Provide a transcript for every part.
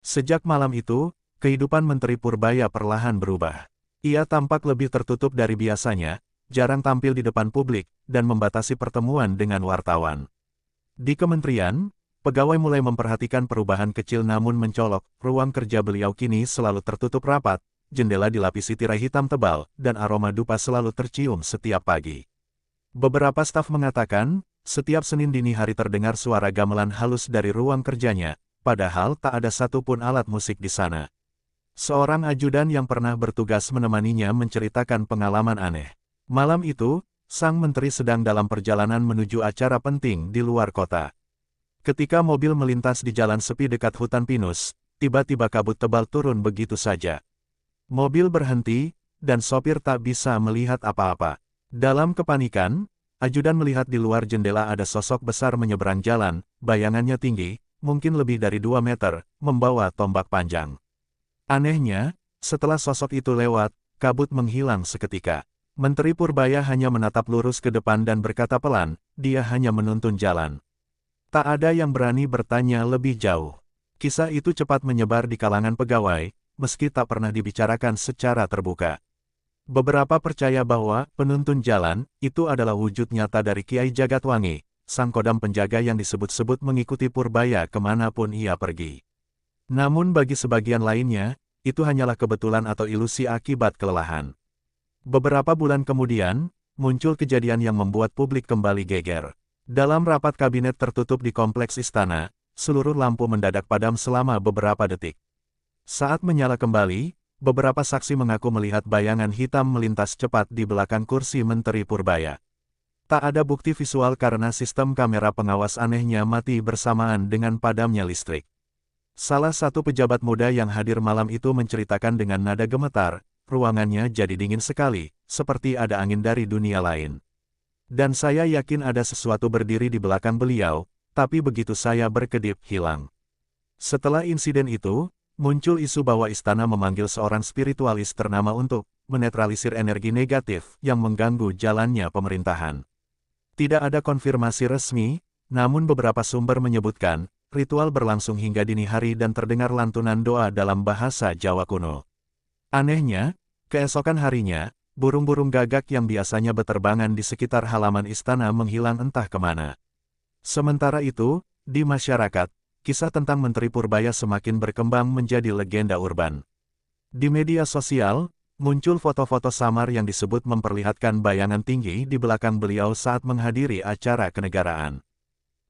Sejak malam itu, kehidupan Menteri Purbaya perlahan berubah. Ia tampak lebih tertutup dari biasanya, jarang tampil di depan publik, dan membatasi pertemuan dengan wartawan. Di kementerian, pegawai mulai memperhatikan perubahan kecil namun mencolok. Ruang kerja beliau kini selalu tertutup rapat, jendela dilapisi tirai hitam tebal, dan aroma dupa selalu tercium setiap pagi. Beberapa staf mengatakan, setiap Senin dini hari terdengar suara gamelan halus dari ruang kerjanya, padahal tak ada satupun alat musik di sana. Seorang ajudan yang pernah bertugas menemaninya menceritakan pengalaman aneh. Malam itu, sang menteri sedang dalam perjalanan menuju acara penting di luar kota. Ketika mobil melintas di jalan sepi dekat hutan pinus, tiba-tiba kabut tebal turun begitu saja. Mobil berhenti, dan sopir tak bisa melihat apa-apa. Dalam kepanikan, ajudan melihat di luar jendela ada sosok besar menyeberang jalan, bayangannya tinggi, mungkin lebih dari 2 meter, membawa tombak panjang. Anehnya, setelah sosok itu lewat, kabut menghilang seketika. Menteri Purbaya hanya menatap lurus ke depan dan berkata pelan, dia hanya menuntun jalan. Tak ada yang berani bertanya lebih jauh. Kisah itu cepat menyebar di kalangan pegawai, meski tak pernah dibicarakan secara terbuka. Beberapa percaya bahwa penuntun jalan itu adalah wujud nyata dari Kiai Jagatwangi, sang kodam penjaga yang disebut-sebut mengikuti Purbaya kemanapun ia pergi. Namun bagi sebagian lainnya, itu hanyalah kebetulan atau ilusi akibat kelelahan. Beberapa bulan kemudian, muncul kejadian yang membuat publik kembali geger. Dalam rapat kabinet tertutup di kompleks istana, seluruh lampu mendadak padam selama beberapa detik. Saat menyala kembali, beberapa saksi mengaku melihat bayangan hitam melintas cepat di belakang kursi Menteri Purbaya. Tak ada bukti visual karena sistem kamera pengawas anehnya mati bersamaan dengan padamnya listrik. Salah satu pejabat muda yang hadir malam itu menceritakan dengan nada gemetar, ruangannya jadi dingin sekali, seperti ada angin dari dunia lain. Dan saya yakin ada sesuatu berdiri di belakang beliau, tapi begitu saya berkedip hilang. Setelah insiden itu, muncul isu bahwa istana memanggil seorang spiritualis ternama untuk menetralisir energi negatif yang mengganggu jalannya pemerintahan. Tidak ada konfirmasi resmi, namun beberapa sumber menyebutkan, ritual berlangsung hingga dini hari dan terdengar lantunan doa dalam bahasa Jawa kuno. Anehnya, keesokan harinya, burung-burung gagak yang biasanya beterbangan di sekitar halaman istana menghilang entah kemana. Sementara itu, di masyarakat, kisah tentang Menteri Purbaya semakin berkembang menjadi legenda urban. Di media sosial, muncul foto-foto samar yang disebut memperlihatkan bayangan tinggi di belakang beliau saat menghadiri acara kenegaraan.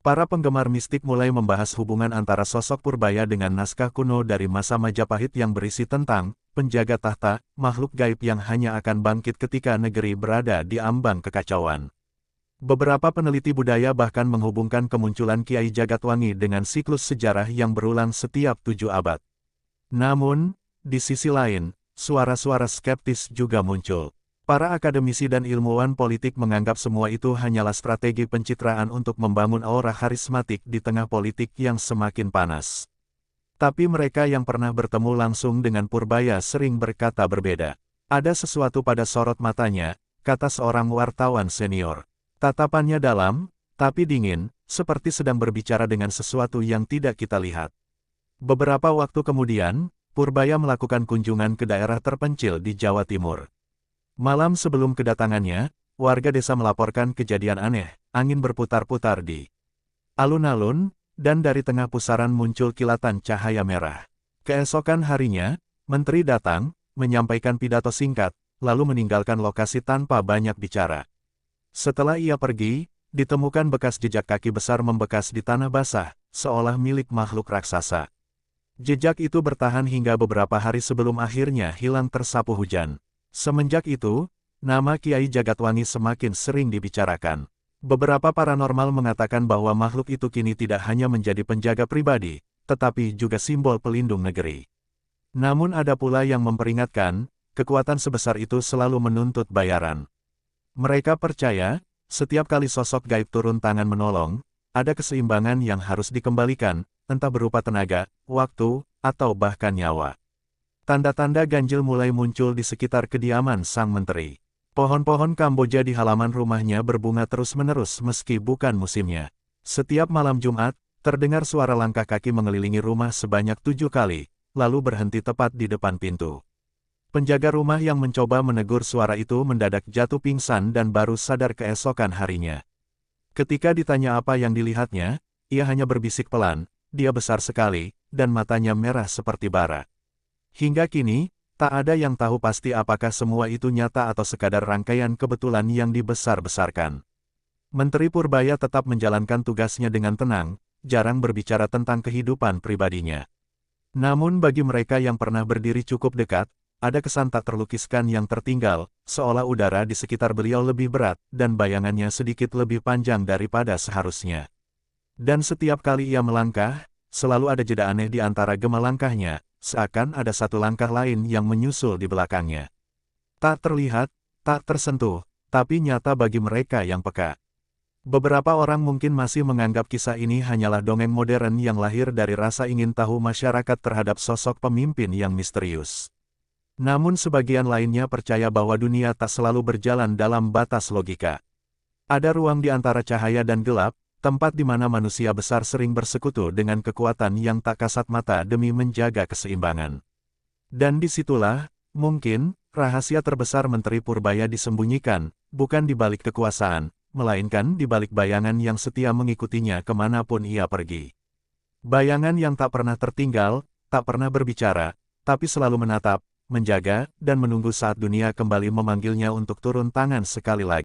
Para penggemar mistik mulai membahas hubungan antara sosok Purbaya dengan naskah kuno dari masa Majapahit yang berisi tentang penjaga tahta, makhluk gaib yang hanya akan bangkit ketika negeri berada di ambang kekacauan. Beberapa peneliti budaya bahkan menghubungkan kemunculan Kiai Jagatwangi dengan siklus sejarah yang berulang setiap 7 abad. Namun, di sisi lain, suara-suara skeptis juga muncul. Para akademisi dan ilmuwan politik menganggap semua itu hanyalah strategi pencitraan untuk membangun aura karismatik di tengah politik yang semakin panas. Tapi mereka yang pernah bertemu langsung dengan Purbaya sering berkata berbeda. Ada sesuatu pada sorot matanya, kata seorang wartawan senior. Tatapannya dalam, tapi dingin, seperti sedang berbicara dengan sesuatu yang tidak kita lihat. Beberapa waktu kemudian, Purbaya melakukan kunjungan ke daerah terpencil di Jawa Timur. Malam sebelum kedatangannya, warga desa melaporkan kejadian aneh, angin berputar-putar di alun-alun, dan dari tengah pusaran muncul kilatan cahaya merah. Keesokan harinya, menteri datang, menyampaikan pidato singkat, lalu meninggalkan lokasi tanpa banyak bicara. Setelah ia pergi, ditemukan bekas jejak kaki besar membekas di tanah basah, seolah milik makhluk raksasa. Jejak itu bertahan hingga beberapa hari sebelum akhirnya hilang tersapu hujan. Semenjak itu, nama Kiai Jagatwangi semakin sering dibicarakan. Beberapa paranormal mengatakan bahwa makhluk itu kini tidak hanya menjadi penjaga pribadi, tetapi juga simbol pelindung negeri. Namun ada pula yang memperingatkan, kekuatan sebesar itu selalu menuntut bayaran. Mereka percaya, setiap kali sosok gaib turun tangan menolong, ada keseimbangan yang harus dikembalikan, entah berupa tenaga, waktu, atau bahkan nyawa. Tanda-tanda ganjil mulai muncul di sekitar kediaman sang menteri. Pohon-pohon Kamboja di halaman rumahnya berbunga terus-menerus meski bukan musimnya. Setiap malam Jumat, Terdengar suara langkah kaki mengelilingi rumah sebanyak 7 kali, lalu berhenti tepat di depan pintu. Penjaga rumah yang mencoba menegur suara itu mendadak jatuh pingsan dan baru sadar keesokan harinya. Ketika ditanya apa yang dilihatnya, ia hanya berbisik pelan, dia besar sekali, dan matanya merah seperti bara. Hingga kini, tak ada yang tahu pasti apakah semua itu nyata atau sekadar rangkaian kebetulan yang dibesar-besarkan. Menteri Purbaya tetap menjalankan tugasnya dengan tenang, jarang berbicara tentang kehidupan pribadinya. Namun bagi mereka yang pernah berdiri cukup dekat, ada kesan tak terlukiskan yang tertinggal, seolah udara di sekitar beliau lebih berat, dan bayangannya sedikit lebih panjang daripada seharusnya. Dan setiap kali ia melangkah, selalu ada jeda aneh di antara gema langkahnya, seakan ada satu langkah lain yang menyusul di belakangnya. Tak terlihat, tak tersentuh, tapi nyata bagi mereka yang peka. Beberapa orang mungkin masih menganggap kisah ini hanyalah dongeng modern yang lahir dari rasa ingin tahu masyarakat terhadap sosok pemimpin yang misterius. Namun sebagian lainnya percaya bahwa dunia tak selalu berjalan dalam batas logika. Ada ruang di antara cahaya dan gelap, tempat di mana manusia besar sering bersekutu dengan kekuatan yang tak kasat mata demi menjaga keseimbangan. Dan disitulah, mungkin, rahasia terbesar Menteri Purbaya disembunyikan, bukan di balik kekuasaan, melainkan di balik bayangan yang setia mengikutinya kemanapun ia pergi. Bayangan yang tak pernah tertinggal, tak pernah berbicara, tapi selalu menatap, menjaga, dan menunggu saat dunia kembali memanggilnya untuk turun tangan sekali lagi.